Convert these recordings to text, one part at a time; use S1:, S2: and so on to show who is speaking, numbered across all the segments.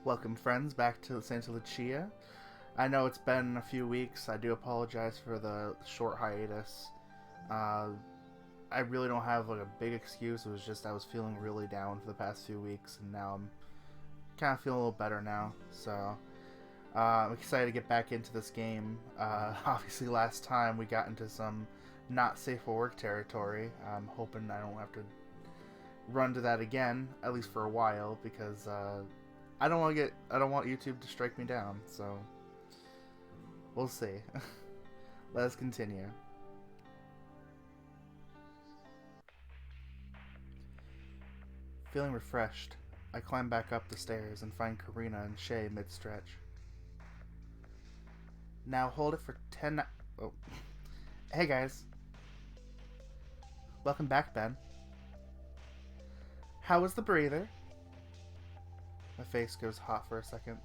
S1: Welcome, friends, back to Santa Lucia. I know it's been a few weeks. I do apologize for the short hiatus. Uh, I really don't have like a big excuse. It was just I was feeling really down for the past few weeks, and now I'm kind of feeling a little better now. So I'm excited to get back into this game. Obviously, last time we got into some not safe for work territory. I'm hoping I don't have to run to that again, at least for a while, because I don't want YouTube to strike me down. So we'll see. Let us continue. Feeling refreshed, I climb back up the stairs and find Karina and Shay mid-stretch. Now hold it for 10. Oh. Hey guys. Welcome back, Ben. How was the breather? My face goes hot for a second.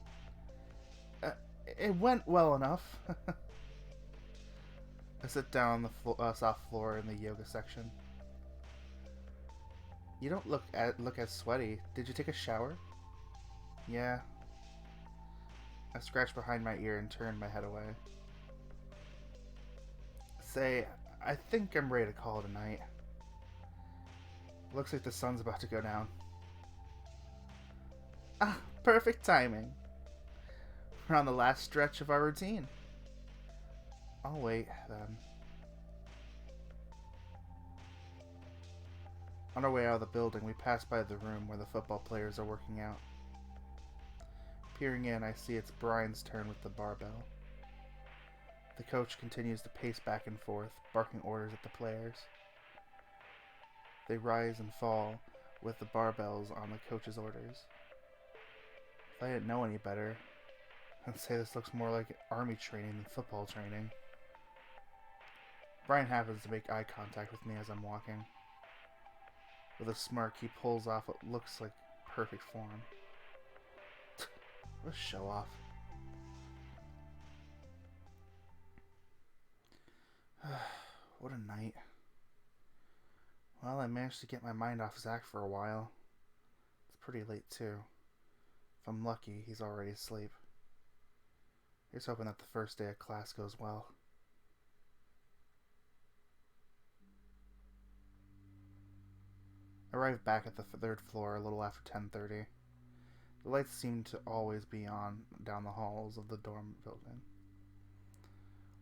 S1: Uh, it went well enough. I sit down on the soft floor in the yoga section. You don't look as sweaty. Did you take a shower? Yeah. I scratch behind my ear and turn my head away. Say, I think I'm ready to call it a night. Looks like the sun's about to go down. Ah, perfect timing. We're on the last stretch of our routine. I'll wait, then. On our way out of the building, we pass by the room where the football players are working out. Peering in, I see it's Brian's turn with the barbell. The coach continues to pace back and forth, barking orders at the players. They rise and fall with the barbells on the coach's orders. If I didn't know any better, I'd say this looks more like army training than football training. Brian happens to make eye contact with me as I'm walking. With a smirk, he pulls off what looks like perfect form. What a show off. What a night. Well, I managed to get my mind off Zach for a while. It's pretty late, too. If I'm lucky, he's already asleep. Here's hoping that the first day of class goes well. I arrived back at the third floor a little after 10:30. The lights seem to always be on down the halls of the dorm building.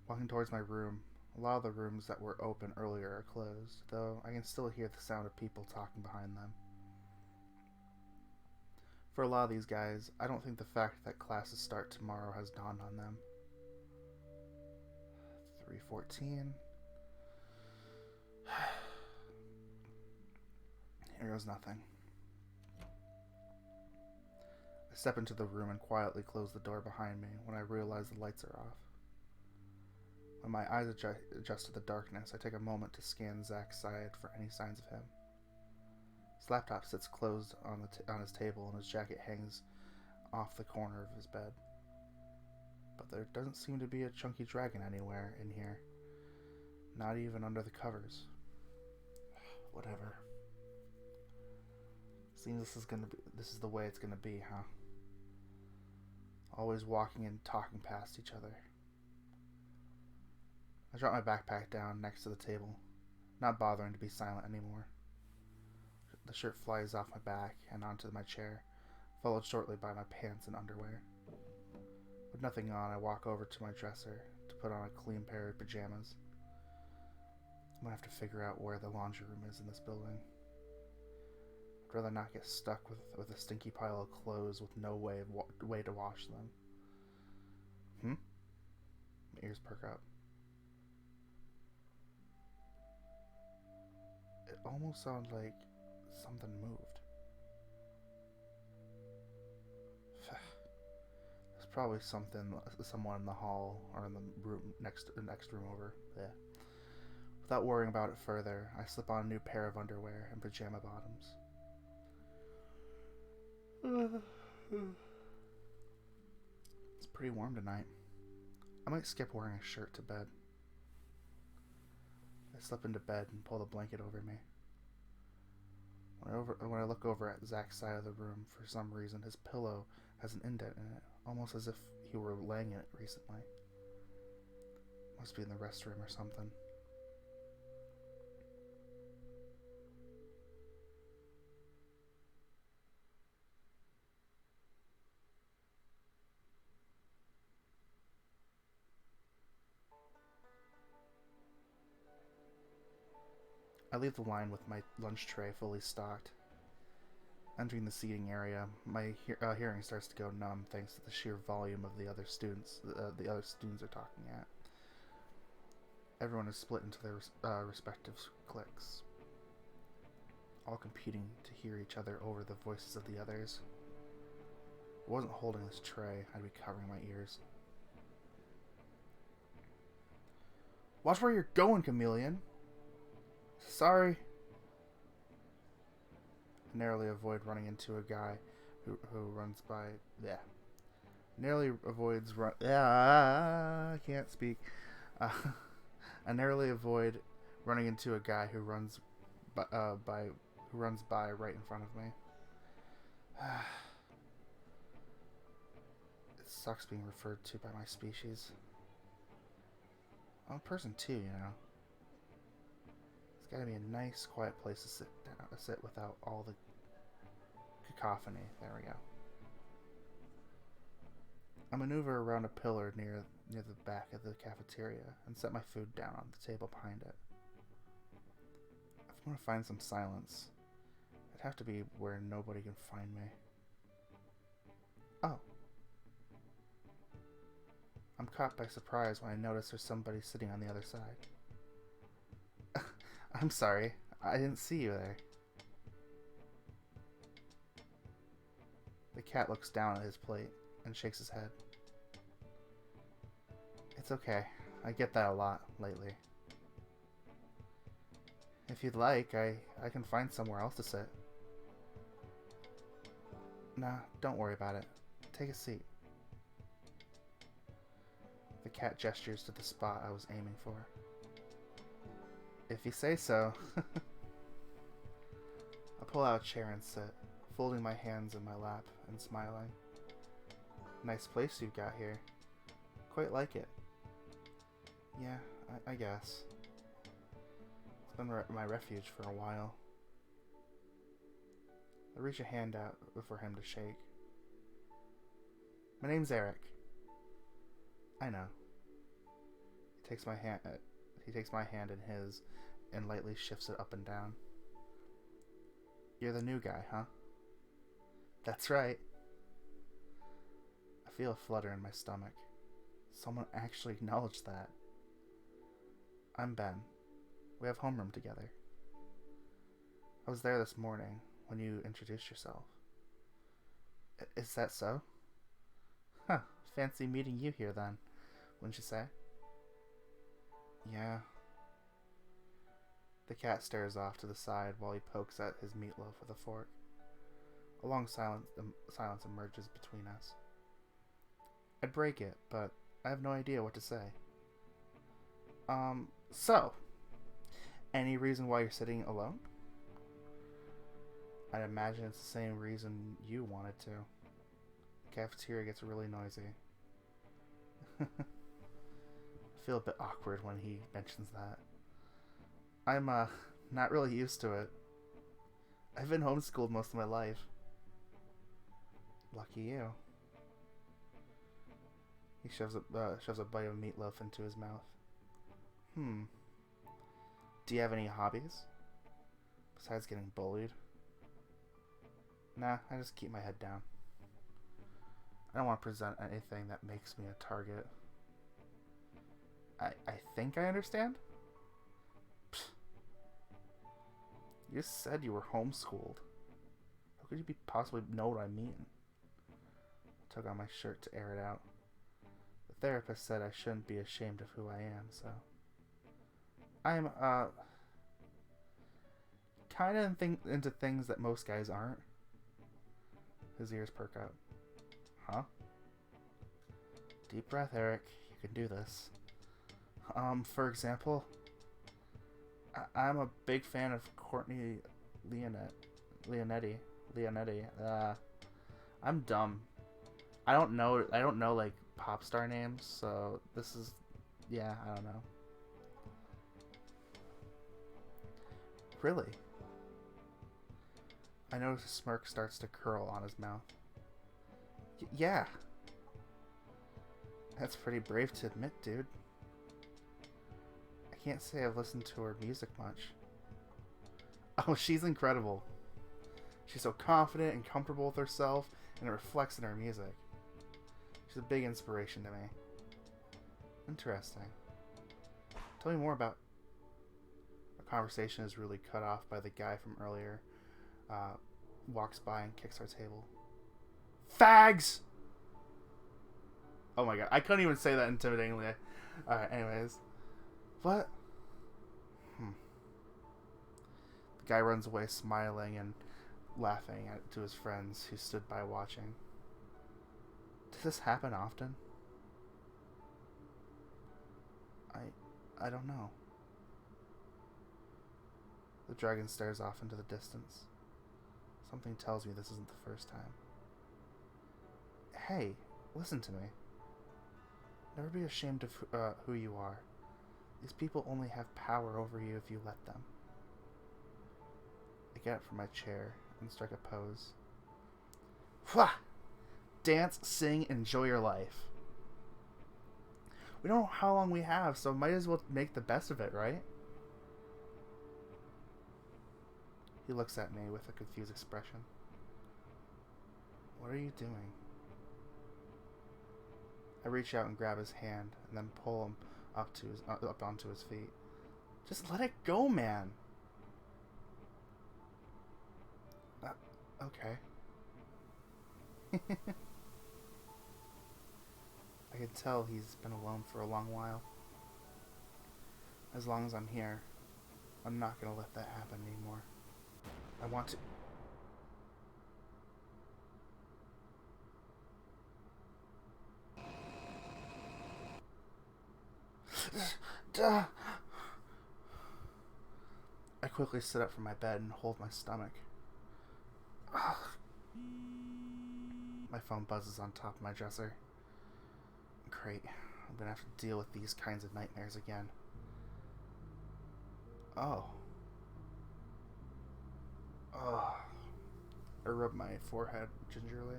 S1: Walking towards my room, a lot of the rooms that were open earlier are closed, though I can still hear the sound of people talking behind them. For a lot of these guys, I don't think the fact that classes start tomorrow has dawned on them. 3:14. Here goes nothing. I step into the room and quietly close the door behind me when I realize the lights are off. When my eyes adjust to the darkness, I take a moment to scan Zach's side for any signs of him. His laptop sits closed on his table and his jacket hangs off the corner of his bed. But there doesn't seem to be a chunky dragon anywhere in here. Not even under the covers. Whatever. Seems this is the way it's gonna be, huh? Always walking and talking past each other. I drop my backpack down next to the table, not bothering to be silent anymore. The shirt flies off my back and onto my chair, followed shortly by my pants and underwear. With nothing on, I walk over to my dresser to put on a clean pair of pajamas. I'm gonna have to figure out where the laundry room is in this building. I'd rather not get stuck with a stinky pile of clothes with no way to wash them. My ears perk up. It almost sounds like something moved. There's probably someone in the hall or in the next room over. Yeah. Without worrying about it further, I slip on a new pair of underwear and pajama bottoms. It's pretty warm tonight. I might skip wearing a shirt to bed. I slip into bed and pull the blanket over me. When I look over at Zach's side of the room, for some reason his pillow has an indent in it, almost as if he were laying in it recently. Must be in the restroom or something. I leave the line with my lunch tray fully stocked. Entering the seating area, my hearing starts to go numb thanks to the sheer volume of the other students are talking at. Everyone is split into their respective cliques, all competing to hear each other over the voices of the others. If I wasn't holding this tray, I'd be covering my ears. Watch where you're going, chameleon! Sorry. I narrowly avoid running into a guy who runs by. Yeah. Narrowly avoids run. I can't speak. I narrowly avoid running into a guy who runs by right in front of me. It sucks being referred to by my species. I'm a person too, you know. It's gotta be a nice, quiet place to sit without all the cacophony. There we go. I maneuver around a pillar near the back of the cafeteria and set my food down on the table behind it. If I want to find some silence, it'd have to be where nobody can find me. Oh. I'm caught by surprise when I notice there's somebody sitting on the other side. I'm sorry, I didn't see you there. The cat looks down at his plate and shakes his head. It's okay, I get that a lot lately. If you'd like, I can find somewhere else to sit. Nah, don't worry about it. Take a seat. The cat gestures to the spot I was aiming for. If you say so. I pull out a chair and sit, folding my hands in my lap and smiling. Nice place you've got here. Quite like it. Yeah, I guess. It's been my refuge for a while. I reach a hand out for him to shake. My name's Eric. I know. He takes my hand in his and lightly shifts it up and down. You're the new guy, huh? That's right. I feel a flutter in my stomach. Someone actually acknowledged that. I'm Ben. We have homeroom together. I was there this morning when you introduced yourself. Is that so? Huh, fancy meeting you here then, wouldn't you say? Yeah. The cat stares off to the side while he pokes at his meatloaf with a fork. A long silence emerges between us. I'd break it, but I have no idea what to say. So, any reason why you're sitting alone? I'd imagine it's the same reason you wanted to. The cafeteria gets really noisy. I feel a bit awkward when he mentions that. I'm, not really used to it. I've been homeschooled most of my life. Lucky you. He shoves a bite of meatloaf into his mouth. Do you have any hobbies? Besides getting bullied? Nah, I just keep my head down. I don't want to present anything that makes me a target. I think I understand? Pfft. You just said you were homeschooled. How could you possibly know what I mean? I took on my shirt to air it out. The therapist said I shouldn't be ashamed of who I am, so... I'm, kind of into things that most guys aren't. His ears perk up. Huh? Deep breath, Eric. You can do this. For example, I'm a big fan of Courtney Leonetti. I'm dumb. I don't know like pop star names, so this is, yeah, I don't know. Really? I notice a smirk starts to curl on his mouth. Yeah. That's pretty brave to admit, dude. I can't say I've listened to her music much. Oh, she's incredible. She's so confident and comfortable with herself, and it reflects in her music. She's a big inspiration to me. Interesting. Tell me more about... Our conversation is really cut off by the guy from earlier. Walks by and kicks our table. Fags! Oh my god, I couldn't even say that intimidatingly. Alright, anyways. What? The guy runs away smiling and laughing to his friends who stood by watching. Does this happen often? I don't know. The dragon stares off into the distance. Something tells me this isn't the first time. Hey, listen to me. Never be ashamed of who you are. These people only have power over you if you let them. I get up from my chair and strike a pose. Wha! Dance, sing, enjoy your life. We don't know how long we have, so might as well make the best of it, right? He looks at me with a confused expression. What are you doing? I reach out and grab his hand and then pull him up onto his feet. Just let it go, man. Okay. I can tell he's been alone for a long while. As long as I'm here, I'm not gonna let that happen anymore. I want to... I quickly sit up from my bed and hold my stomach. My phone buzzes on top of my dresser. Great. I'm gonna have to deal with these kinds of nightmares again. Oh. Oh. I rub my forehead gingerly.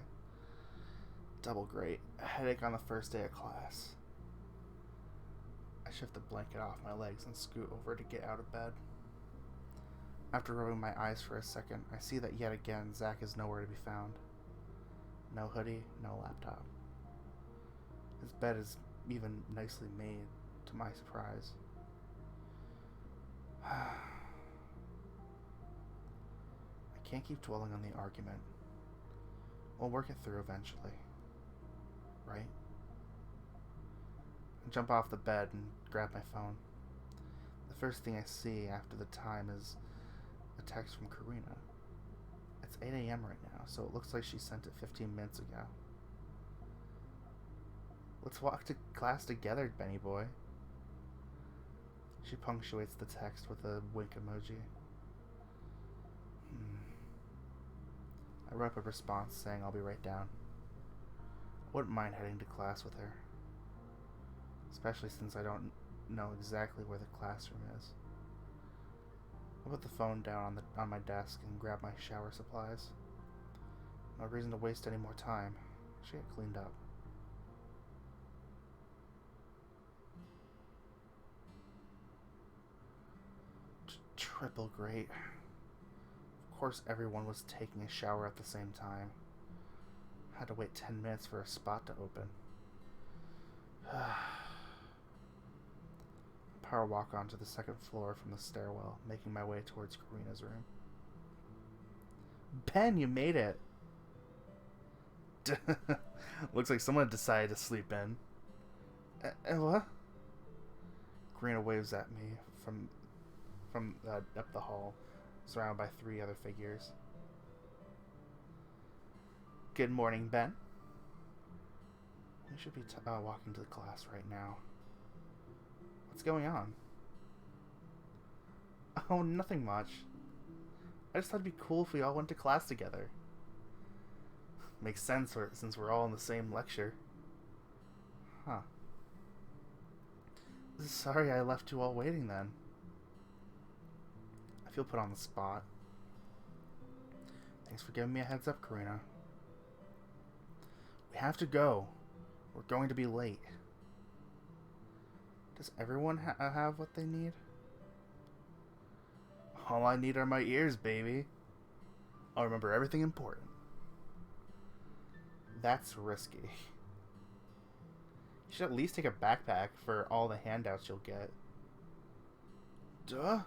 S1: Double great. A headache on the first day of class. I shift the blanket off my legs and scoot over to get out of bed. After rubbing my eyes for a second, I see that yet again Zach is nowhere to be found. No hoodie, no laptop. His bed is even nicely made, to my surprise. I can't keep dwelling on the argument. We'll work it through eventually. Right? I jump off the bed and grab my phone. The first thing I see after the time is a text from Karina. It's 8 a.m. right now, so it looks like she sent it 15 minutes ago. Let's walk to class together, Benny boy. She punctuates the text with a wink emoji. I wrote up a response saying I'll be right down. I wouldn't mind heading to class with her. Especially since I don't know exactly where the classroom is. I put the phone down on my desk and grab my shower supplies. No reason to waste any more time. I should get cleaned up. Triple great. Of course everyone was taking a shower at the same time. Had to wait 10 minutes for a spot to open. Power walk onto the second floor from the stairwell, making my way towards Karina's room. Ben, you made it! Looks like someone decided to sleep in. What? Karina waves at me from up the hall, surrounded by 3 other figures. Good morning, Ben. We should be walking to the class right now. What's going on? Oh, nothing much. I just thought it'd be cool if we all went to class together. Makes sense since we're all in the same lecture. Huh. Sorry I left you all waiting then. I feel put on the spot. Thanks for giving me a heads up, Karina. We have to go. We're going to be late. Does everyone have what they need? All I need are my ears, baby. I'll remember everything important. That's risky. You should at least take a backpack for all the handouts you'll get. Duh.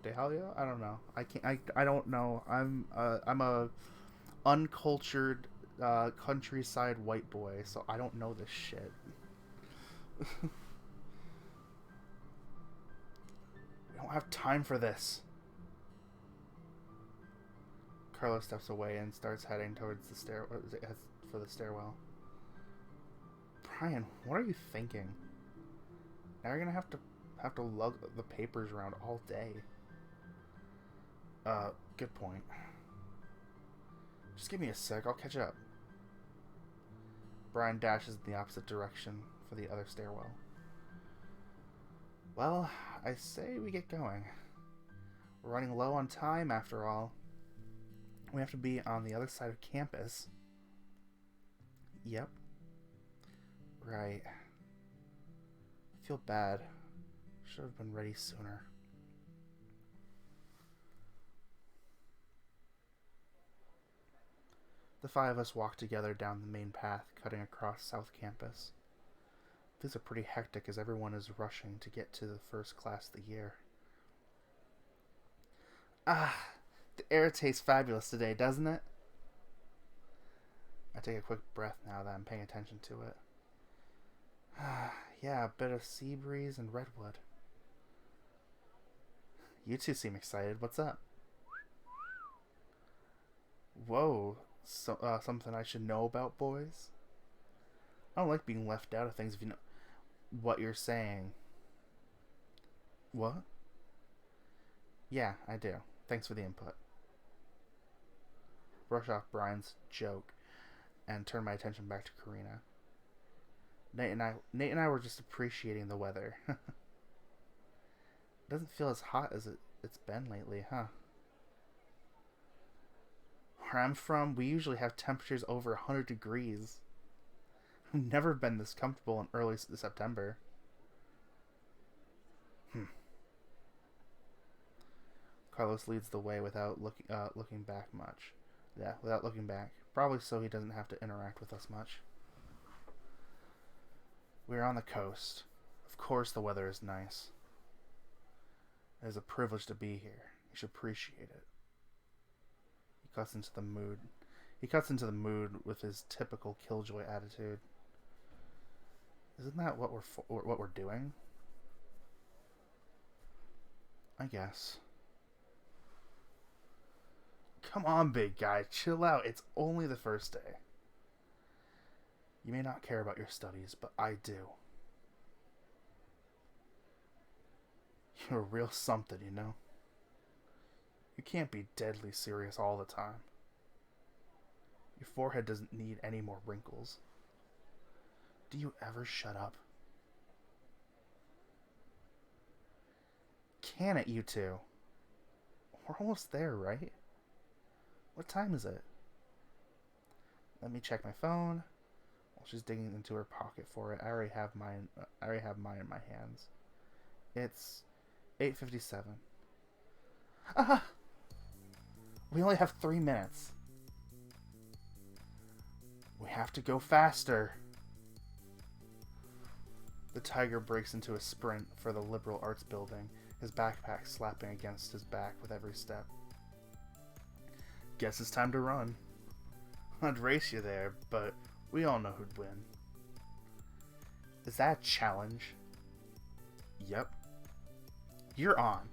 S1: Dehalio? I don't know. I don't know. I'm a uncultured countryside white boy, so I don't know this shit. We don't have time for this. Carlos steps away and starts heading towards the stairwell. Brian, what are you thinking? Now you're gonna have to lug the papers around all day. Good point. Just give me a sec, I'll catch up. Brian dashes in the opposite direction for the other stairwell. Well, I say we get going. We're running low on time after all. We have to be on the other side of campus. Yep. Right. I feel bad. Should have been ready sooner. The five of us walk together down the main path, cutting across South Campus. Things are pretty hectic as everyone is rushing to get to the first class of the year. Ah, the air tastes fabulous today, doesn't it? I take a quick breath now that I'm paying attention to it. Yeah, a bit of sea breeze and redwood. You two seem excited. What's up? Whoa, something I should know about, boys? I don't like being left out of things if you know what you're saying. What? Yeah, I do. Thanks for the input. Brush off Brian's joke and turn my attention back to Karina. Nate and I were just appreciating the weather. It doesn't feel as hot as it's been lately, huh? Where I'm from, we usually have temperatures over 100 degrees. I've never been this comfortable in early September. Carlos leads the way without looking back much. Yeah, without looking back. Probably so he doesn't have to interact with us much. We're on the coast. Of course the weather is nice. It is a privilege to be here. You should appreciate it. He cuts into the mood with his typical killjoy attitude. Isn't that what we're doing? I guess. Come on, big guy. Chill out. It's only the first day. You may not care about your studies, but I do. You're a real something, you know? You can't be deadly serious all the time. Your forehead doesn't need any more wrinkles. Do you ever shut up? Can it, you two? We're almost there, right? What time is it? Let me check my phone. While she's digging into her pocket for it, I already have mine in my hands. It's 8:57. Ah! We only have 3 minutes. We have to go faster. The tiger breaks into a sprint for the liberal arts building, his backpack slapping against his back with every step. Guess it's time to run. I'd race you there, but we all know who'd win. Is that a challenge? Yep. You're on.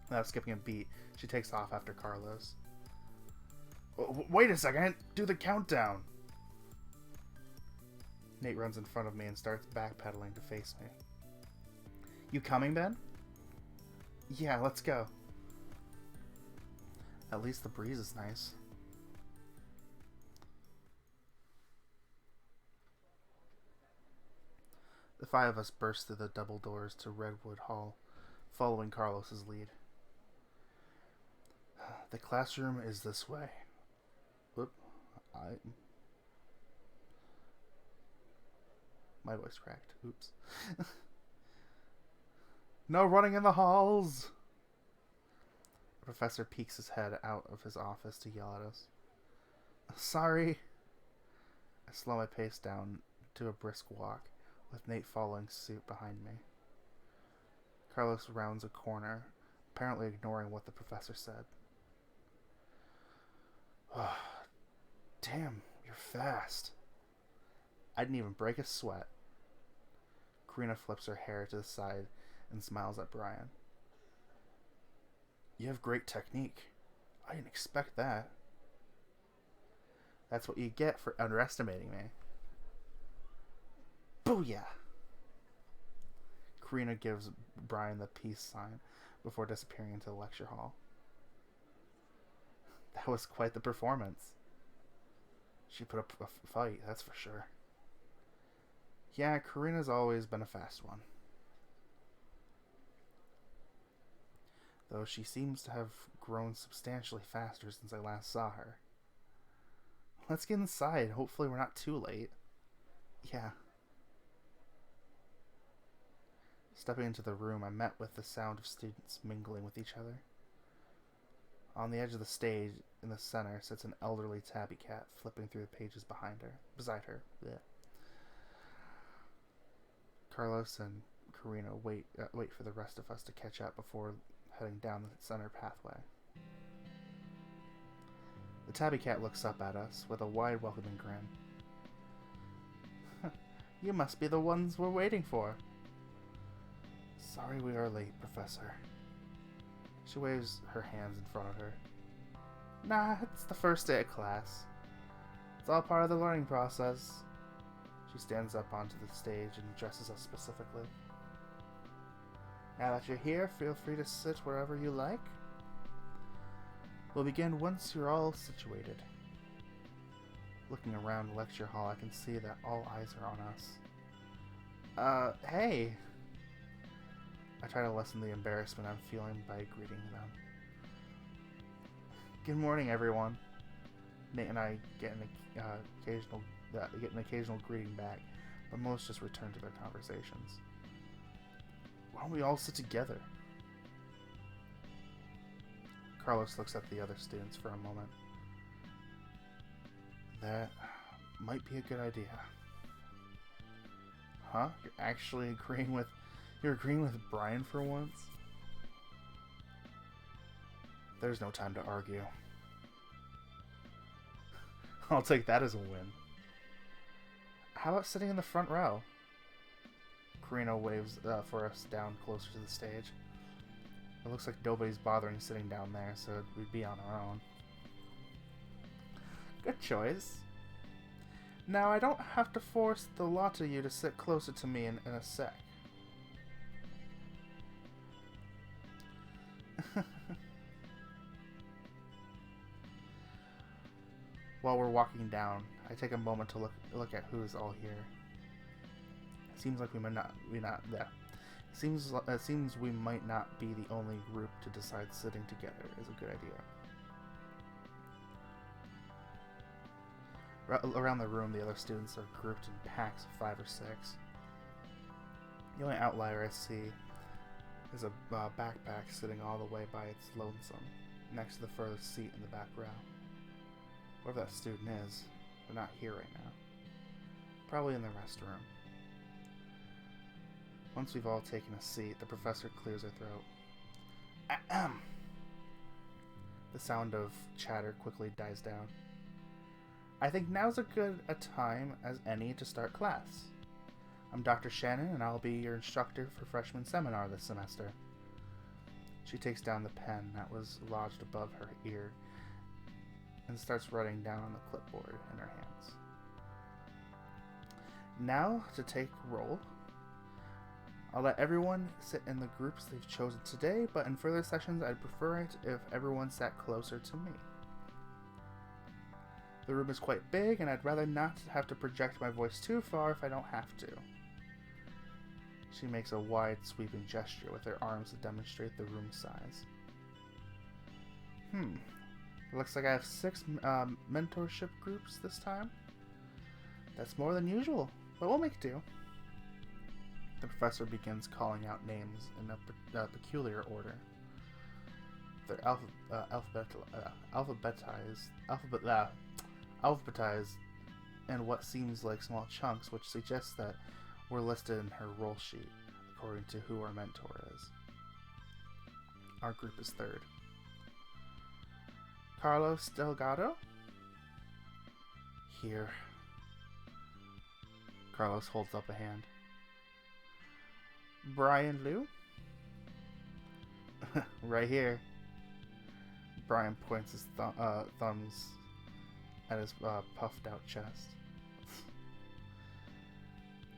S1: Without skipping a beat, she takes off after Carlos. Wait a second, do the countdown. Nate runs in front of me and starts backpedaling to face me. You coming, Ben? Yeah, let's go. At least the breeze is nice. The five of us burst through the double doors to Redwood Hall, following Carlos's lead. The classroom is this way. Whoop. My voice cracked. Oops. No running in the halls! The professor peeks his head out of his office to yell at us. Sorry. I slow my pace down to a brisk walk, with Nate following suit behind me. Carlos rounds a corner, apparently ignoring what the professor said. Oh, damn, you're fast. I didn't even break a sweat. Karina flips her hair to the side and smiles at Brian. You have great technique. I didn't expect that. That's what you get for underestimating me. Booyah! Karina gives Brian the peace sign before disappearing into the lecture hall. That was quite the performance. She put up a fight, that's for sure. Yeah, Karina's always been a fast one. Though she seems to have grown substantially faster since I last saw her. Let's get inside. Hopefully we're not too late. Yeah. Stepping into the room, I met with the sound of students mingling with each other. On the edge of the stage, in the center, sits an elderly tabby cat, flipping through the pages beside her. Blech. Carlos and Karina wait for the rest of us to catch up before heading down the center pathway. The tabby cat looks up at us with a wide, welcoming grin. You must be the ones we're waiting for. Sorry we are late, Professor. She waves her hands in front of her. Nah, it's the first day of class. It's all part of the learning process. She stands up onto the stage and addresses us specifically. Now that you're here, feel free to sit wherever you like. We'll begin once you're all situated. Looking around the lecture hall, I can see that all eyes are on us. Hey! I try to lessen the embarrassment I'm feeling by greeting them. Good morning, everyone. Nate and I get an occasional greeting back, but most just return to their conversations. Why don't we all sit together? Carlos looks at the other students for a moment. That might be a good idea. Huh? You're agreeing with Brian for once? There's no time to argue. I'll take that as a win. How about sitting in the front row? Karina waves for us down closer to the stage. It looks like nobody's bothering sitting down there, so we'd be on our own. Good choice. Now, I don't have to force the lot of you to sit closer to me in a sec. While we're walking down, I take a moment to look at who is all here. It seems like It seems we might not be the only group to decide sitting together is a good idea. Around the room, the other students are grouped in packs of 5 or 6. The only outlier I see is a backpack sitting all the way by its lonesome, next to the furthest seat in the back row. Whoever that student is, they're not here right now. Probably in the restroom. Once we've all taken a seat, the professor clears her throat. Ahem. The sound of chatter quickly dies down. I think now's as good a time as any to start class. I'm Dr. Shannon, and I'll be your instructor for freshman seminar this semester. She takes down the pen that was lodged above her ear and starts writing down on the clipboard in her hands. Now, to take roll, I'll let everyone sit in the groups they've chosen today, but in further sessions I'd prefer it if everyone sat closer to me. The room is quite big, and I'd rather not have to project my voice too far if I don't have to. She makes a wide, sweeping gesture with her arms to demonstrate the room size. Looks like I have 6 mentorship groups this time. That's more than usual, but we'll make do. The professor begins calling out names in a peculiar order. They're alphabetized in what seems like small chunks, which suggests that we're listed in her roll sheet according to who our mentor is. Our group is 3rd. Carlos Delgado? Here. Carlos holds up a hand. Brian Liu? Right here. Brian points his thumbs at his puffed out chest.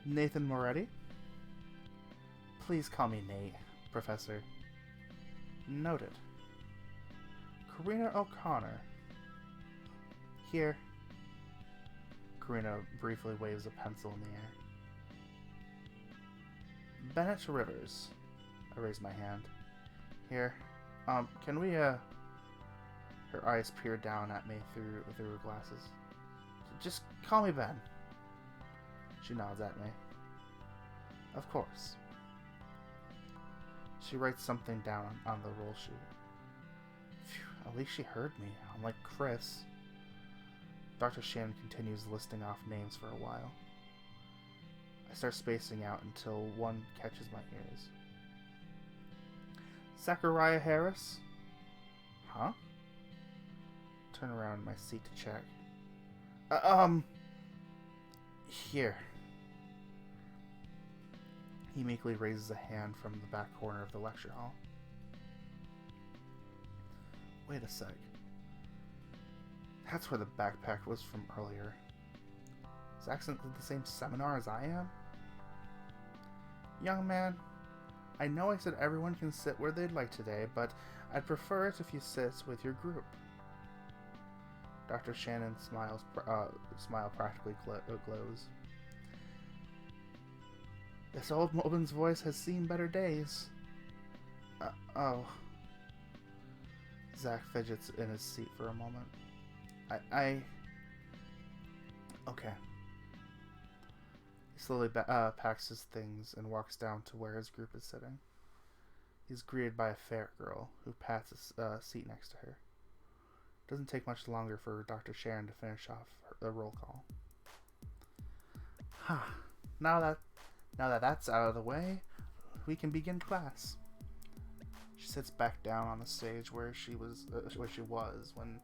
S1: Nathan Moretti? Please call me Nate, Professor. Noted. Karina O'Connor. Here. Karina briefly waves a pencil in the air. Bennett Rivers. I raise my hand. Here. Can we, Her eyes peer down at me through her glasses. Just call me Ben. She nods at me. Of course. She writes something down on the roll sheet. Phew, at least she heard me, unlike Chris. Dr. Shannon continues listing off names for a while. I start spacing out until one catches my ears. Zachariah Harris? Huh? Turn around in my seat to check. Here. He meekly raises a hand from the back corner of the lecture hall. Wait a sec. That's where the backpack was from earlier. Is Accent at the same seminar as I am? Young man, I know I said everyone can sit where they'd like today, but I'd prefer it if you sit with your group. Dr. Shannon's smile practically glows. This old woman's voice has seen better days. Oh. Zach fidgets in his seat for a moment. Okay. He slowly packs his things and walks down to where his group is sitting. He's greeted by a fair girl who pats a seat next to her. It doesn't take much longer for Dr. Sharon to finish off the roll call. Now that that's out of the way, we can begin class. She sits back down on the stage where she was when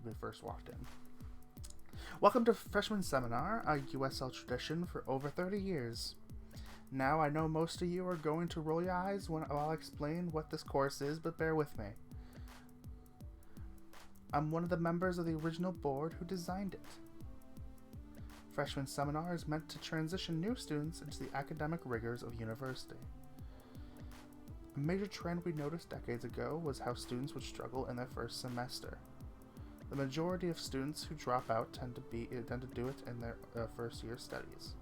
S1: we first walked in. Welcome to Freshman Seminar, a USL tradition for over 30 years. Now I know most of you are going to roll your eyes while I explain what this course is, but bear with me. I'm one of the members of the original board who designed it. Freshman Seminar is meant to transition new students into the academic rigors of university. A major trend we noticed decades ago was how students would struggle in their first semester. The majority of students who drop out tend to do it in their first year studies.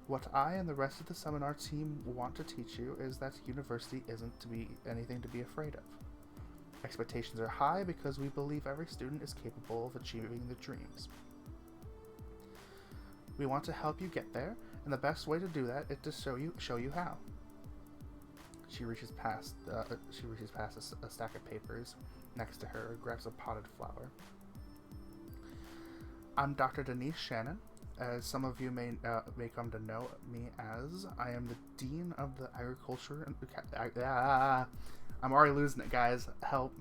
S1: What I and the rest of the seminar team want to teach you is that university isn't anything to be afraid of. Expectations are high because we believe every student is capable of achieving their dreams. We want to help you get there, and the best way to do that is to show you how. She reaches past a stack of papers next to her and grabs a potted flower. I'm Dr. Denise Shannon. As some of you may come to know me as, I am the Dean of the Agriculture and... I'm already losing it, guys. Help.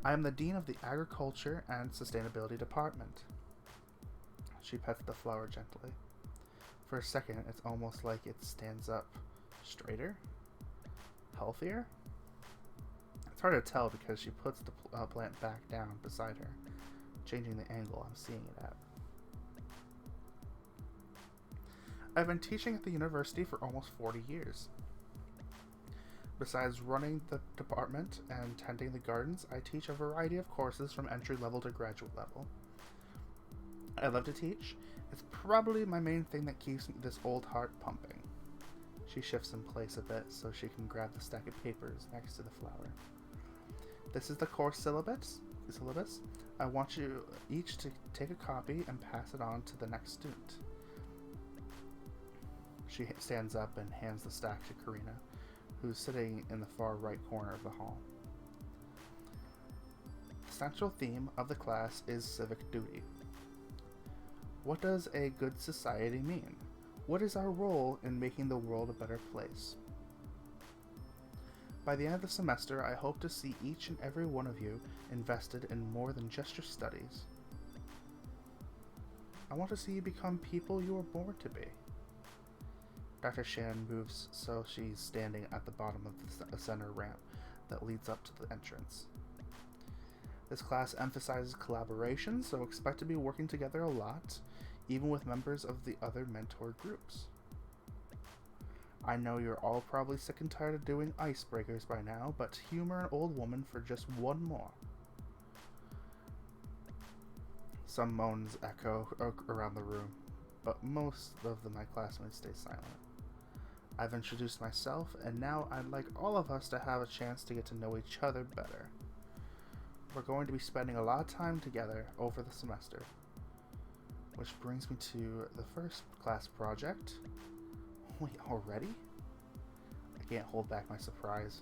S1: I am the Dean of the Agriculture and Sustainability Department. She pets the flower gently. For a second, it's almost like it stands up straighter, healthier. It's hard to tell because she puts the plant back down beside her, changing the angle I'm seeing it at. I've been teaching at the university for almost 40 years. Besides running the department and tending the gardens, I teach a variety of courses from entry level to graduate level. I love to teach. It's probably my main thing that keeps this old heart pumping. She shifts in place a bit so she can grab the stack of papers next to the flower. This is the course syllabus. I want you each to take a copy and pass it on to the next student. She stands up and hands the stack to Karina, who's sitting in the far right corner of the hall. The central theme of the class is civic duty. What does a good society mean? What is our role in making the world a better place? By the end of the semester, I hope to see each and every one of you invested in more than just your studies. I want to see you become people you were born to be. Dr. Shannon moves so she's standing at the bottom of the center ramp that leads up to the entrance. This class emphasizes collaboration, so expect to be working together a lot, even with members of the other mentor groups. I know you're all probably sick and tired of doing icebreakers by now, but humor an old woman for just one more. Some moans echo around the room, but most of my classmates stay silent. I've introduced myself, and now I'd like all of us to have a chance to get to know each other better. We're going to be spending a lot of time together over the semester. Which brings me to the first class project. Wait, already? I can't hold back my surprise.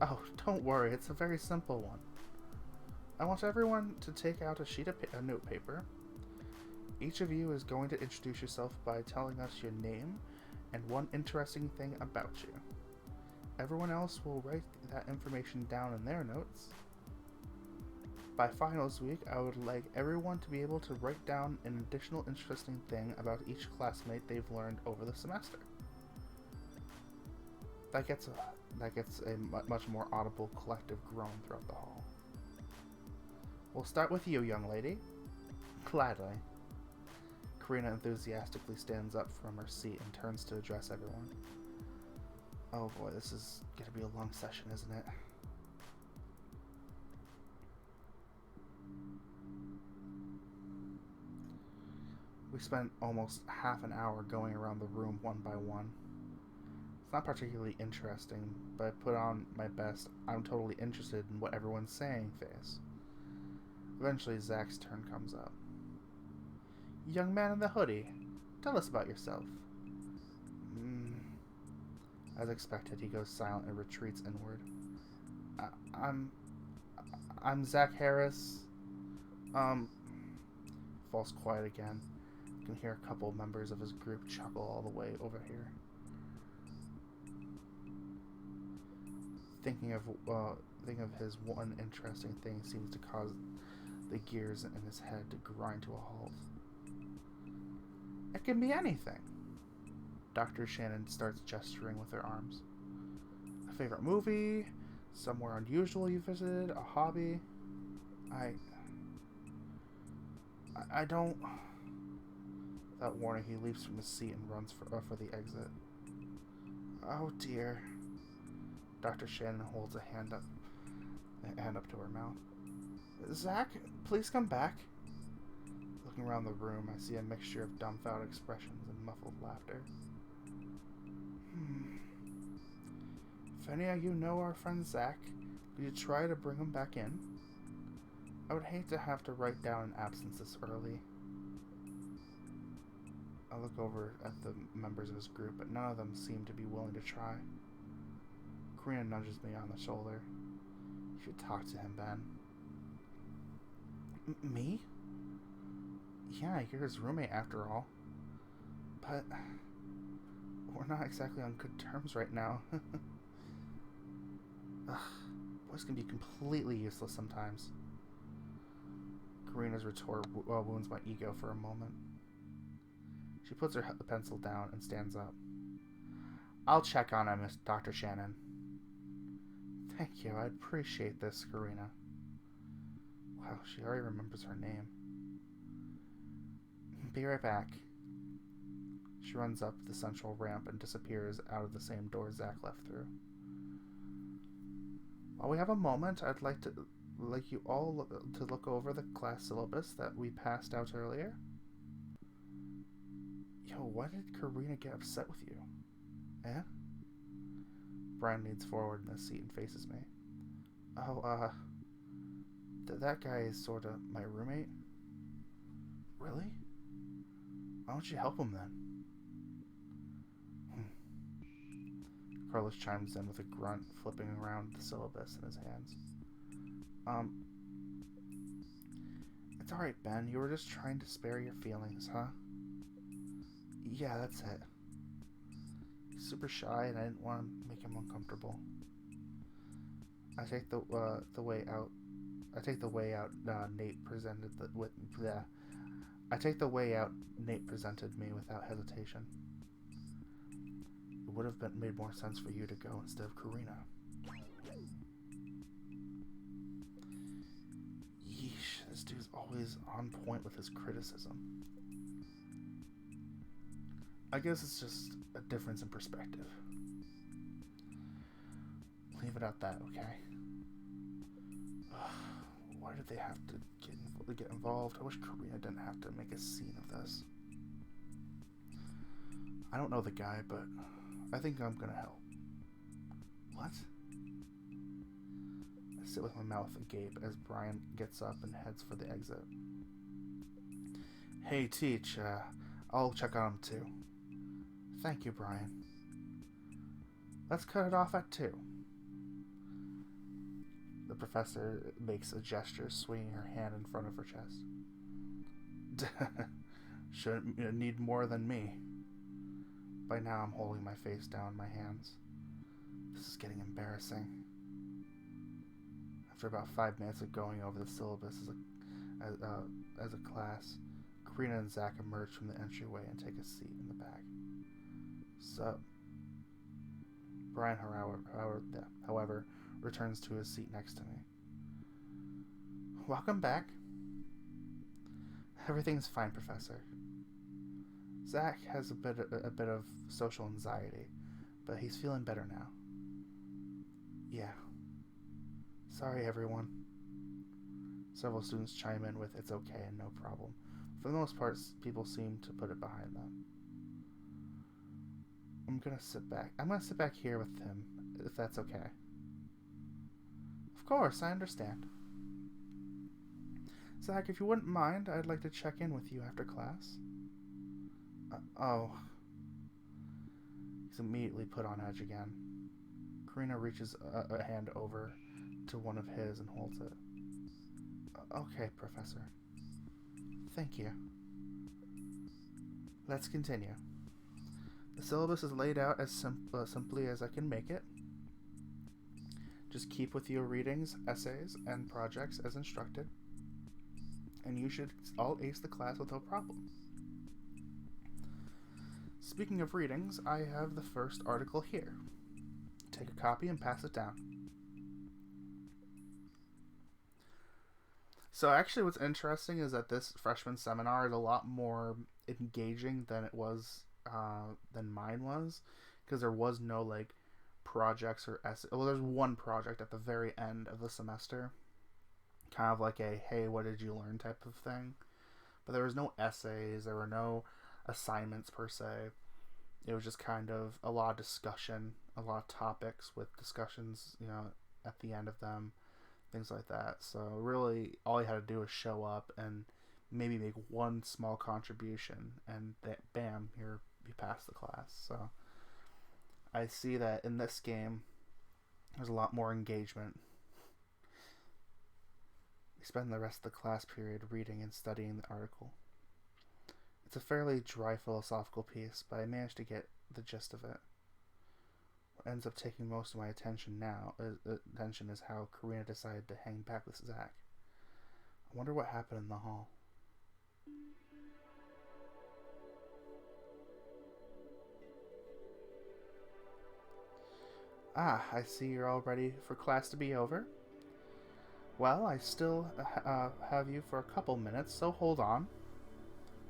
S1: Oh, don't worry, it's a very simple one. I want everyone to take out a sheet of notepaper. Each of you is going to introduce yourself by telling us your name and one interesting thing about you. Everyone else will write that information down in their notes. By finals week, I would like everyone to be able to write down an additional interesting thing about each classmate they've learned over the semester. That gets a much more audible collective groan throughout the hall. We'll start with you, young lady. Gladly. Karina enthusiastically stands up from her seat and turns to address everyone. Oh boy, this is gonna be a long session, isn't it? We spent almost half an hour going around the room one by one. It's not particularly interesting, but I put on my best I'm totally interested in what everyone's saying face. Eventually, Zach's turn comes up. Young man in the hoodie, tell us about yourself. As expected, he goes silent and retreats inward. I'm Zach Harris. Falls quiet again. You can hear a couple members of his group chuckle all the way over here. Thinking of his one interesting thing seems to cause the gears in his head to grind to a halt. It can be anything. Dr. Shannon starts gesturing with her arms. A favorite movie, somewhere unusual you visited, a hobby. I don't... Without warning, he leaps from his seat and runs for the exit. Oh dear. Dr. Shannon holds a hand up to her mouth. Zach, please come back. Looking around the room, I see a mixture of dumbfounded expressions and muffled laughter. If any of you know our friend Zach, could you try to bring him back in? I would hate to have to write down an absence this early. I look over at the members of his group, but none of them seem to be willing to try. Karina nudges me on the shoulder. You should talk to him, Ben. Me? Yeah, you're his roommate after all. But we're not exactly on good terms right now. Ugh, boys can be completely useless sometimes. Karina's retort wounds my ego for a moment. She puts her pencil down and stands up. I'll check on him, Miss Dr. Shannon. Thank you, I appreciate this, Karina. Wow, she already remembers her name. Be right back. She runs up the central ramp and disappears out of the same door Zach left through. While we have a moment, I'd like you all to look over the class syllabus that we passed out earlier. Yo, why did Karina get upset with you? Eh? Brian leans forward in the seat and faces me. Oh, that guy is sorta my roommate? Really? Why don't you help him then? Carlos chimes in with a grunt, flipping around the syllabus in his hands. It's alright, Ben. You were just trying to spare your feelings, huh? Yeah, that's it. He's super shy, and I didn't want to make him uncomfortable. I take the way out. Nate presented me without hesitation. It would have made more sense for you to go instead of Karina. Yeesh, this dude's always on point with his criticism. I guess it's just a difference in perspective. Leave it at that, okay? Why did they have to get involved? I wish Karina didn't have to make a scene of this. I don't know the guy, but I think I'm gonna help. What? I sit with my mouth agape as Brian gets up and heads for the exit. Hey, Teach, I'll check on him too. Thank you, Brian. Let's cut it off at 2. The professor makes a gesture, swinging her hand in front of her chest. Shouldn't need more than me. By now, I'm holding my face down in my hands. This is getting embarrassing. After about 5 minutes of going over the syllabus as a class, Karina and Zach emerge from the entryway and take a seat in the back. Sup? Brian, however, returns to his seat next to me. Welcome back. Everything's fine, Professor. Zach has a bit of social anxiety, but he's feeling better now. Yeah. Sorry, everyone. Several students chime in with "it's okay" and "no problem." For the most part, people seem to put it behind them. I'm gonna sit back here with him, if that's okay. Of course, I understand. Zach, if you wouldn't mind, I'd like to check in with you after class. Oh. He's immediately put on edge again. Karina reaches a hand over to one of his and holds it. Okay, Professor. Thank you. Let's continue. The syllabus is laid out as simply as I can make it. Just keep with your readings, essays, and projects as instructed, and you should all ace the class with no problem. Speaking of readings, I have the first article here. Take a copy and pass it down. So actually what's interesting is that this freshman seminar is a lot more engaging than it was, than mine was, because there was no, like, projects or essays. Well, there's one project at the very end of the semester, kind of like a, hey, what did you learn type of thing. But there was no essays, there were no assignments per se. It was just kind of a lot of discussion, a lot of topics with discussions, at the end of them, things like that. So really, all you had to do was show up and maybe make one small contribution, and bam, you passed the class. So I see that in this game, there's a lot more engagement. We spend the rest of the class period reading and studying the article. It's a fairly dry philosophical piece, but I managed to get the gist of it. What ends up taking most of my attention is how Karina decided to hang back with Zach. I wonder what happened in the hall. Ah, I see you're all ready for class to be over. Well, I still have you for a couple minutes, so hold on.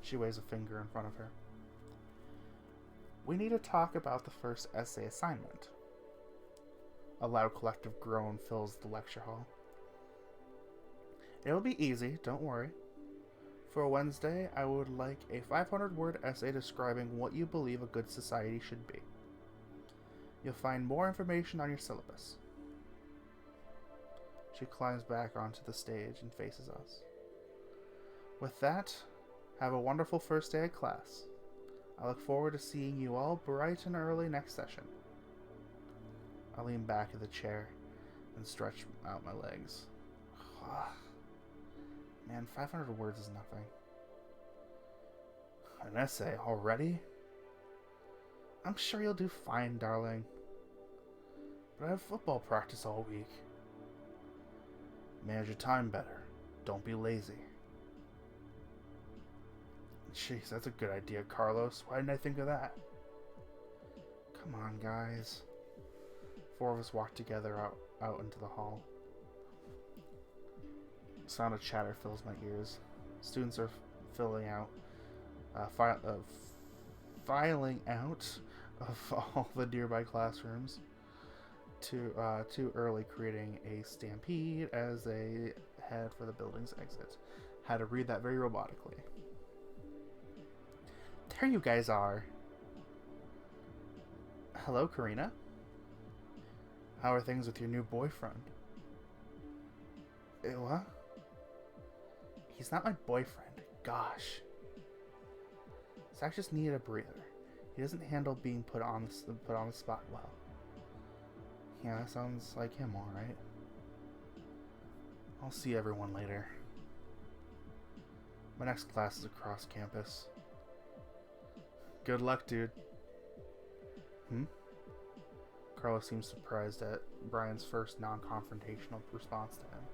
S1: She waves a finger in front of her. We need to talk about the first essay assignment. A loud collective groan fills the lecture hall. It'll be easy, don't worry. For Wednesday, I would like a 500-word essay describing what you believe a good society should be. You'll find more information on your syllabus. She climbs back onto the stage and faces us. With that, have a wonderful first day of class. I look forward to seeing you all bright and early next session. I lean back in the chair and stretch out my legs. Man, 500 words is nothing. An essay already? I'm sure you'll do fine, darling. But I have football practice all week. Manage your time better. Don't be lazy. Jeez, that's a good idea, Carlos. Why didn't I think of that? Come on, guys. 4 of us walk together out into the hall. The sound of chatter fills my ears. Students are filing out of all the nearby classrooms too early, creating a stampede as they head for the building's exit. Had to read that very robotically. There you guys are. Hello, Karina. How are things with your new boyfriend? What? He's not my boyfriend. Gosh. Zach just needed a breather. He doesn't handle being put on the spot well. Yeah, that sounds like him, alright. I'll see everyone later. My next class is across campus. Good luck, dude. Carlos seems surprised at Brian's first non-confrontational response to him.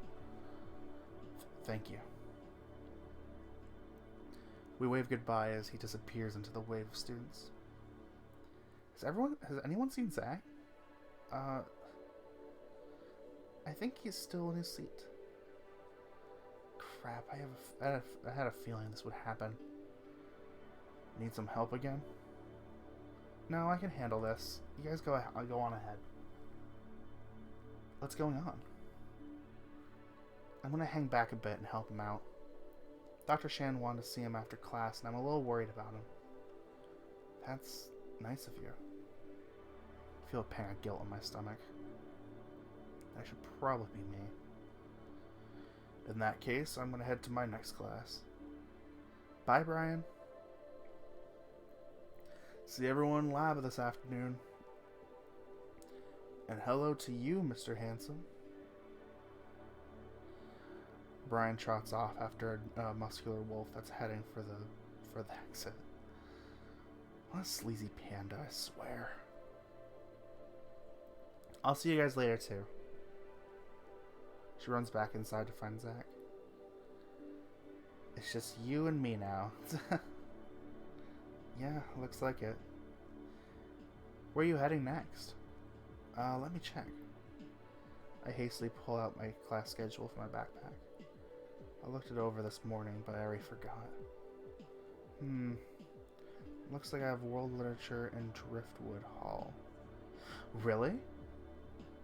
S1: Thank you. We wave goodbye as he disappears into the wave of students. Has anyone seen Zach? I think he's still in his seat. Crap, I had a feeling this would happen. Need some help again? No, I can handle this. You guys go on ahead. What's going on? I'm gonna hang back a bit and help him out. Dr. Shan wanted to see him after class, and I'm a little worried about him. That's nice of you. I feel a pang of guilt in my stomach. That should probably be me. In that case, I'm gonna head to my next class. Bye, Brian. See everyone in lab this afternoon. And hello to you, Mr. Handsome. Brian trots off after a muscular wolf that's heading for the exit. What a sleazy panda, I swear. I'll see you guys later, too. She runs back inside to find Zach. It's just you and me now. Yeah, looks like it. Where are you heading next? Let me check. I hastily pull out my class schedule from my backpack. I looked it over this morning, but I already forgot. Looks like I have World Literature in Driftwood Hall. Really?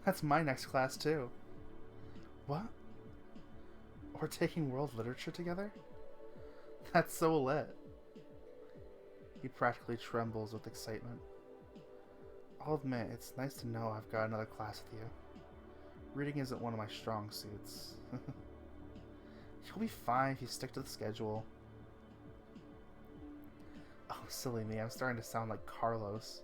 S1: That's my next class, too. What? We're taking World Literature together? That's so lit. He practically trembles with excitement. I'll admit, it's nice to know I've got another class with you. Reading isn't one of my strong suits. You'll be fine if you stick to the schedule. Oh, silly me, I'm starting to sound like Carlos.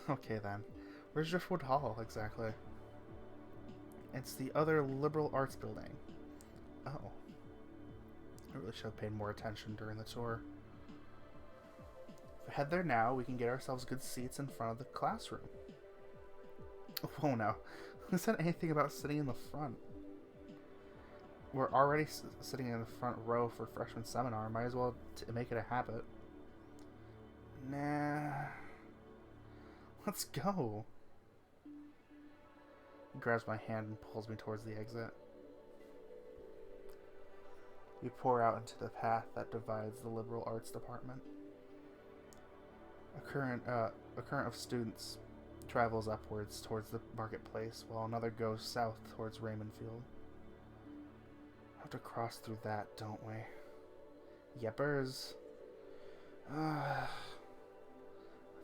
S1: Okay then. Where's Driftwood Hall, exactly? It's the other liberal arts building. Oh. I really should have paid more attention during the tour. If we head there now, we can get ourselves good seats in front of the classroom. Whoa, now. Who said anything about sitting in the front? We're already sitting in the front row for freshman seminar. Might as well make it a habit. Nah. Let's go. He grabs my hand and pulls me towards the exit. We pour out into the path that divides the liberal arts department. A current of students travels upwards towards the marketplace, while another goes south towards Raymond Field. We have to cross through that, don't we? Yeppers. I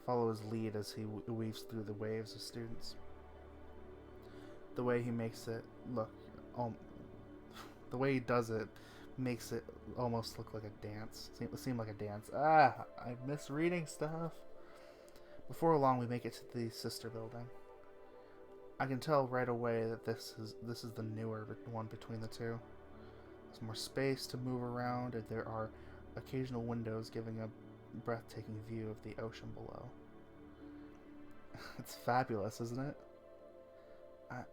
S1: follow his lead as he weaves through the waves of students. The way he makes it look, the way he does it makes it almost look like a dance. Seem like a dance. I miss reading stuff. Before long, we make it to the sister building. I can tell right away that this is the newer one between the two. There's more space to move around, and there are occasional windows giving a breathtaking view of the ocean below. It's fabulous, isn't it?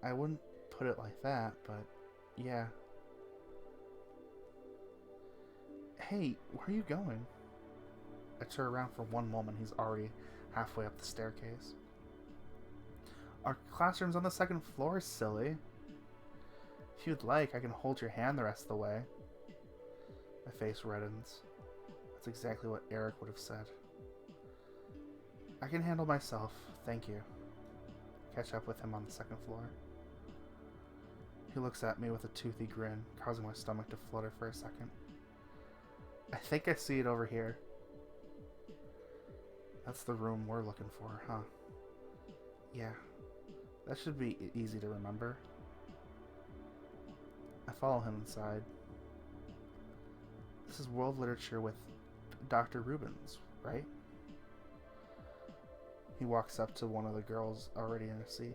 S1: I wouldn't put it like that, but yeah. Hey, where are you going? I turn around for one moment. He's already halfway up the staircase. Our classroom's on the second floor, silly. If you'd like, I can hold your hand the rest of the way. My face reddens. That's exactly what Eric would have said. I can handle myself, thank you. Catch up with him on the second floor. He looks at me with a toothy grin, causing my stomach to flutter for a second. I think I see it over here. That's the room we're looking for, huh? Yeah. That should be easy to remember. I follow him inside. This is world literature with Dr. Rubens, right? He walks up to one of the girls already in a seat.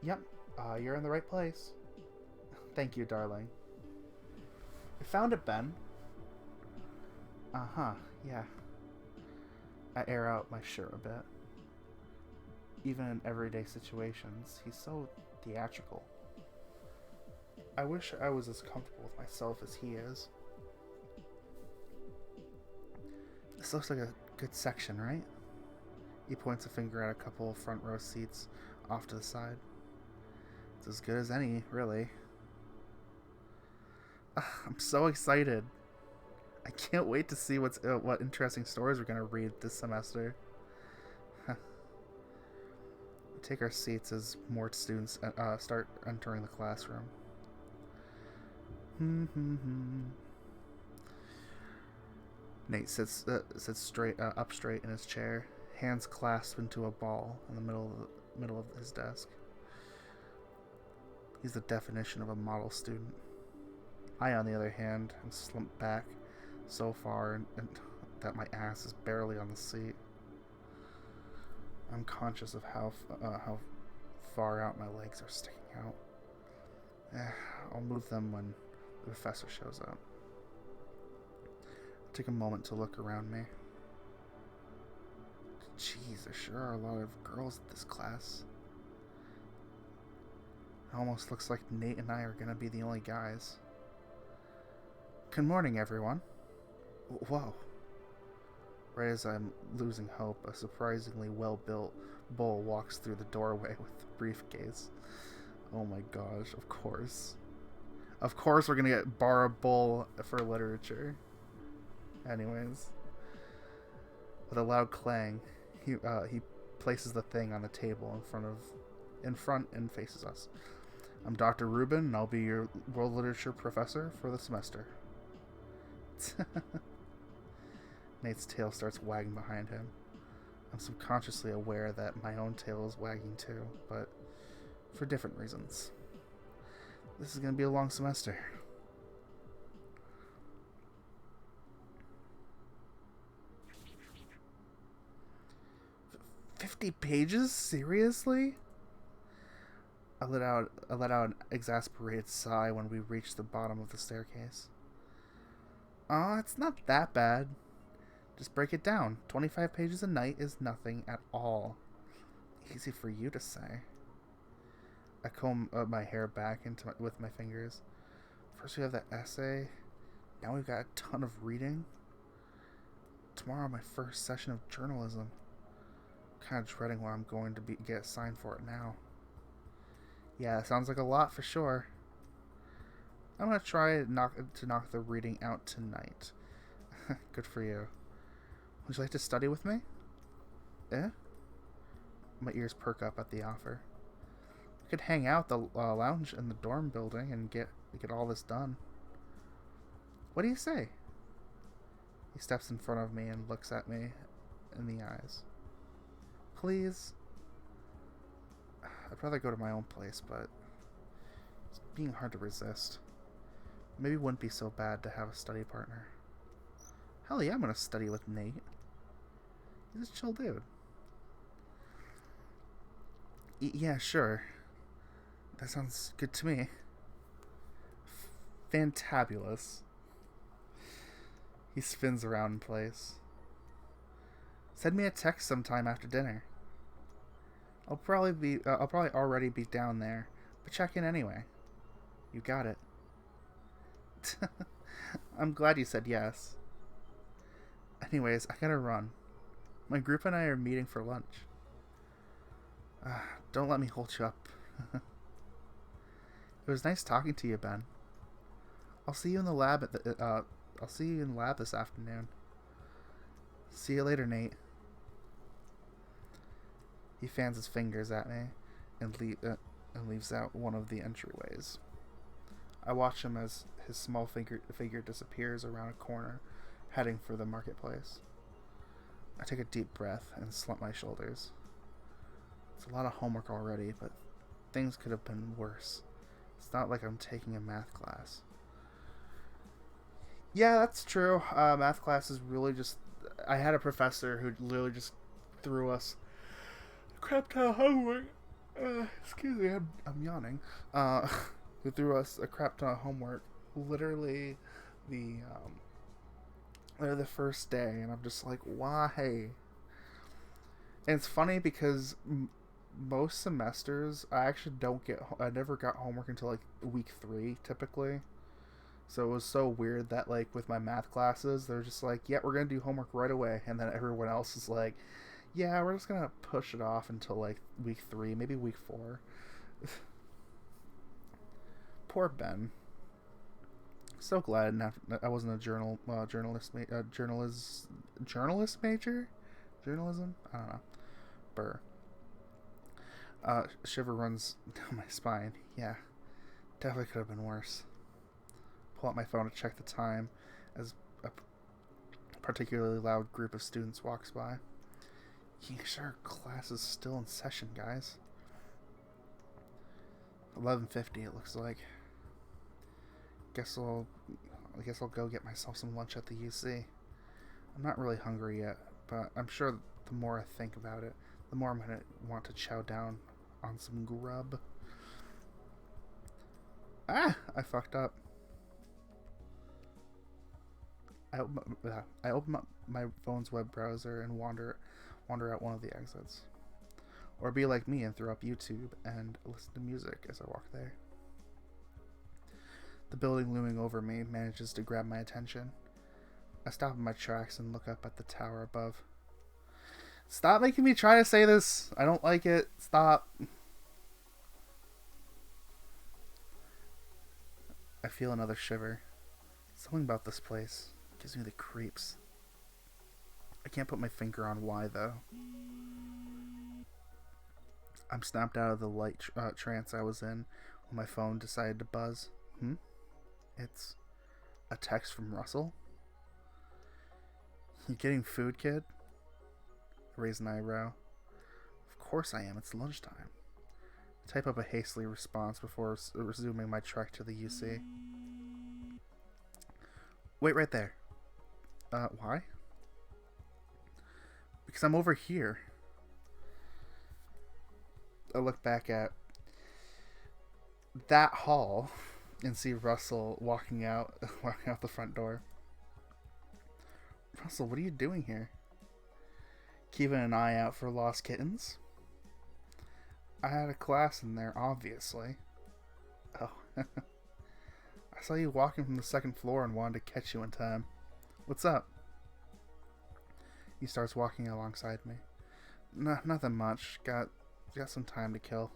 S1: Yep, you're in the right place. Thank you, darling. You found it, Ben. Uh-huh, yeah. I air out my shirt a bit. Even in everyday situations, he's so theatrical. I wish I was as comfortable with myself as he is. This looks like a good section, right? He points a finger at a couple of front row seats off to the side. It's as good as any, really. I'm so excited. I can't wait to see what interesting stories we're going to read this semester. We take our seats as more students start entering the classroom. Nate sits up straight in his chair, hands clasped into a ball in the middle of his desk. He's the definition of a model student. I, on the other hand, am slumped back so far and that my ass is barely on the seat. I'm conscious of how far out my legs are sticking out. I'll move them when the professor shows up. I'll take a moment to look around me. Jeez, there sure are a lot of girls in this class. It almost looks like Nate and I are gonna be the only guys. Good morning, everyone. Whoa. Right as I'm losing hope, a surprisingly well-built bull walks through the doorway with the briefcase. Oh my gosh, of course. Of course we're gonna get bar a bull for literature. Anyways. With a loud clang, he places the thing on the table in front and faces us. I'm Dr. Rubin, and I'll be your world literature professor for the semester. Nate's tail starts wagging behind him. I'm subconsciously aware that my own tail is wagging too, but for different reasons. This is going to be a long semester. F 50 pages? Seriously? I let out an exasperated sigh when we reached the bottom of the staircase. It's not that bad. Just break it down. 25 pages a night is nothing at all. Easy for you to say. I comb my hair back with my fingers. First we have the essay. Now we've got a ton of reading. Tomorrow my first session of journalism. I'm kind of dreading what I'm going to get assigned for it now. Yeah, it sounds like a lot for sure. I'm gonna try to knock the reading out tonight. Good for you. Would you like to study with me? Eh? My ears perk up at the offer. We could hang out the lounge in the dorm building and get all this done. What do you say? He steps in front of me and looks at me in the eyes. Please? I'd rather go to my own place, but it's being hard to resist. Maybe it wouldn't be so bad to have a study partner. Hell yeah, I'm gonna study with Nate. He's a chill dude. Yeah, sure. That sounds good to me. Fantabulous. He spins around in place. Send me a text sometime after dinner. I'll probably already be down there, but check in anyway. You got it. I'm glad you said yes. Anyways, I gotta run. My group and I are meeting for lunch. Don't let me hold you up. It was nice talking to you, Ben. I'll see you in the lab I'll see you in lab this afternoon. See you later, Nate. He fans his fingers at me and leaves out one of the entryways. I watch him as his small figure disappears around a corner, heading for the marketplace. I take a deep breath and slump my shoulders. It's a lot of homework already, but things could have been worse. It's not like I'm taking a math class. Yeah, that's true. Math class is really just... I had a professor who literally just threw us crap ton of homework. Excuse me, I'm yawning. Who threw us a crap ton of homework. Literally the first day, and I'm just like, why? And it's funny because most semesters I never got homework until like week 3 typically. So it was so weird that like with my math classes, they're just like, yeah, we're gonna do homework right away, and then everyone else is like, yeah, we're just gonna push it off until like week 3, maybe week 4. Poor Ben. So glad I wasn't a journalist major. Journalism? I don't know. Burr. Shiver runs down my spine. Yeah, definitely could have been worse. Pull out my phone to check the time as a particularly loud group of students walks by. Yeah, sure, class is still in session, guys. 11:50 it looks like. Guess I'll go get myself some lunch at the UC. I'm not really hungry yet, but I'm sure the more I think about it, the more I'm going to want to chow down on some grub. I fucked up. I open up my phone's web browser and wander out one of the exits. Or be like me and throw up YouTube and listen to music as I walk there. The building looming over me manages to grab my attention. I stop in my tracks and look up at the tower above. Stop making me try to say this. I don't like it. Stop. I feel another shiver. Something about this place gives me the creeps. I can't put my finger on why, though. I'm snapped out of the light trance I was in when my phone decided to buzz. It's a text from Russell. You getting food, kid? I raise an eyebrow. Of course I am. It's lunchtime. I type up a hastily response before resuming my trek to the UC. Wait right there. Why? Because I'm over here. I look back at that hall and see Russell walking out the front door. Russell, what are you doing here? Keeping an eye out for lost kittens? I had a class in there, obviously. Oh. I saw you walking from the second floor and wanted to catch you in time. What's up? He starts walking alongside me. Nothing much. Got some time to kill.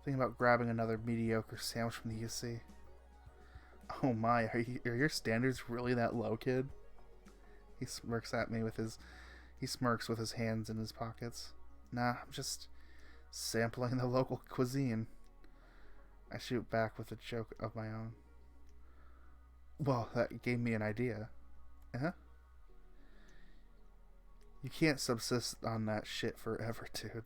S1: Thinking about grabbing another mediocre sandwich from the UC. Oh my, are your standards really that low, kid? He smirks at me with his he smirks with his hands in his pockets. Nah, I'm just sampling the local cuisine. I shoot back with a joke of my own. Well, that gave me an idea. Huh? You can't subsist on that shit forever, dude.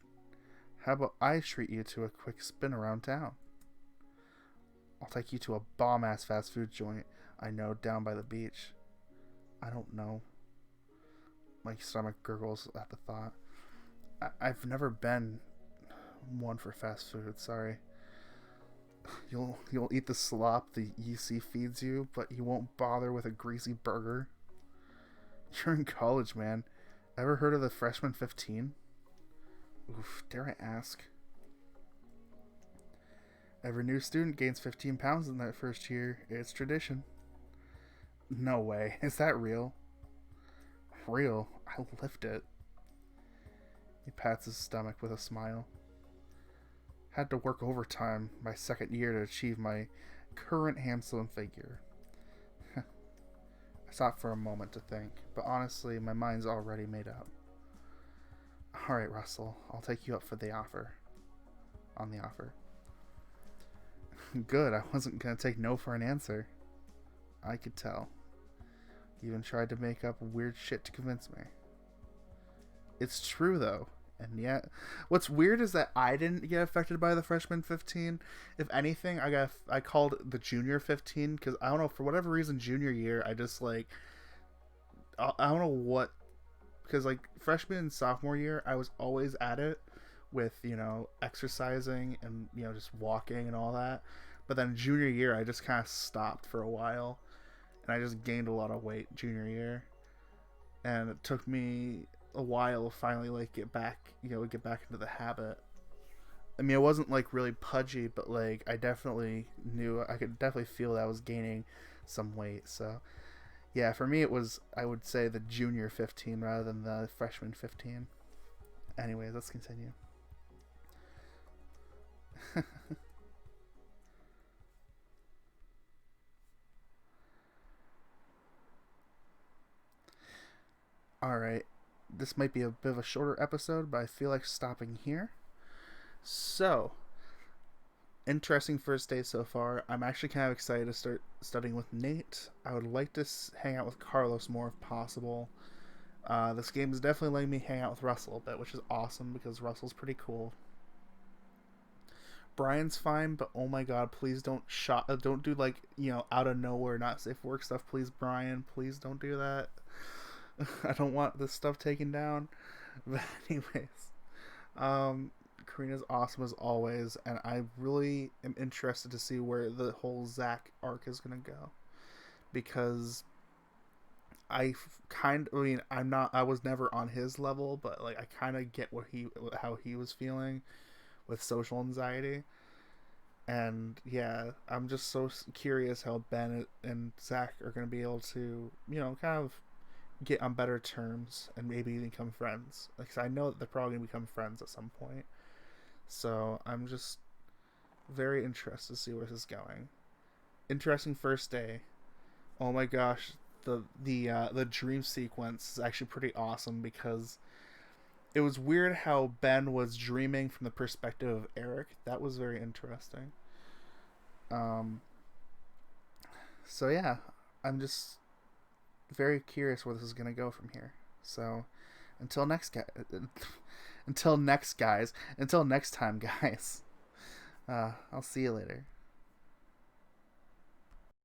S1: How about I treat you to a quick spin around town? I'll take you to a bomb ass fast food joint I know down by the beach. I don't know. My stomach gurgles at the thought. I've never been one for fast food, sorry. You'll eat the slop the EC feeds you, but you won't bother with a greasy burger. You're in college, man. Ever heard of the freshman 15? Oof, dare I ask? Every new student gains 15 pounds in that first year. It's tradition. No way. Is that real? Real? I lift it. He pats his stomach with a smile. Had to work overtime my second year to achieve my current handsome figure. I stopped for a moment to think, but honestly, my mind's already made up. Alright, Russell, I'll take you up for the offer. On the offer. Good, I wasn't gonna take no for an answer. I could tell. You even tried to make up weird shit to convince me. It's true, though. And yet, what's weird is that I didn't get affected by the freshman 15. If anything, I called the junior 15 because I don't know, for whatever reason, junior year, I just like, I don't know what, because like freshman and sophomore year, I was always at it with, you know, exercising and, you know, just walking and all that. But then junior year, I just kind of stopped for a while and I just gained a lot of weight junior year. And it took me a while to finally like get back into the habit. I mean, it wasn't like really pudgy, but like I could definitely feel that I was gaining some weight. So yeah, for me it was, I would say, the junior 15 rather than the freshman 15. Anyways, let's continue. Alright, this might be a bit of a shorter episode, but I feel like stopping here. So, interesting first day so far. I'm actually kind of excited to start studying with Nate. I would like to hang out with Carlos more if possible. This game is definitely letting me hang out with Russell a bit, which is awesome because Russell's pretty cool. Brian's fine, but oh my god, please don't do like, you know, out of nowhere not safe work stuff, please, Brian. Please don't do that. I don't want this stuff taken down. But anyways, Karina's awesome as always, and I really am interested to see where the whole Zach arc is gonna go, because I was never on his level, but like I kind of get how he was feeling with social anxiety, and yeah, I'm just so curious how Ben and Zach are gonna be able to, you know, kind of get on better terms and maybe become friends. Like, I know that they're probably gonna become friends at some point. So I'm just very interested to see where this is going. Interesting first day. Oh my gosh, the dream sequence is actually pretty awesome because it was weird how Ben was dreaming from the perspective of Eric. That was very interesting. So yeah, I'm just very curious where this is gonna go from here. So until next until next time, guys. I'll see you later.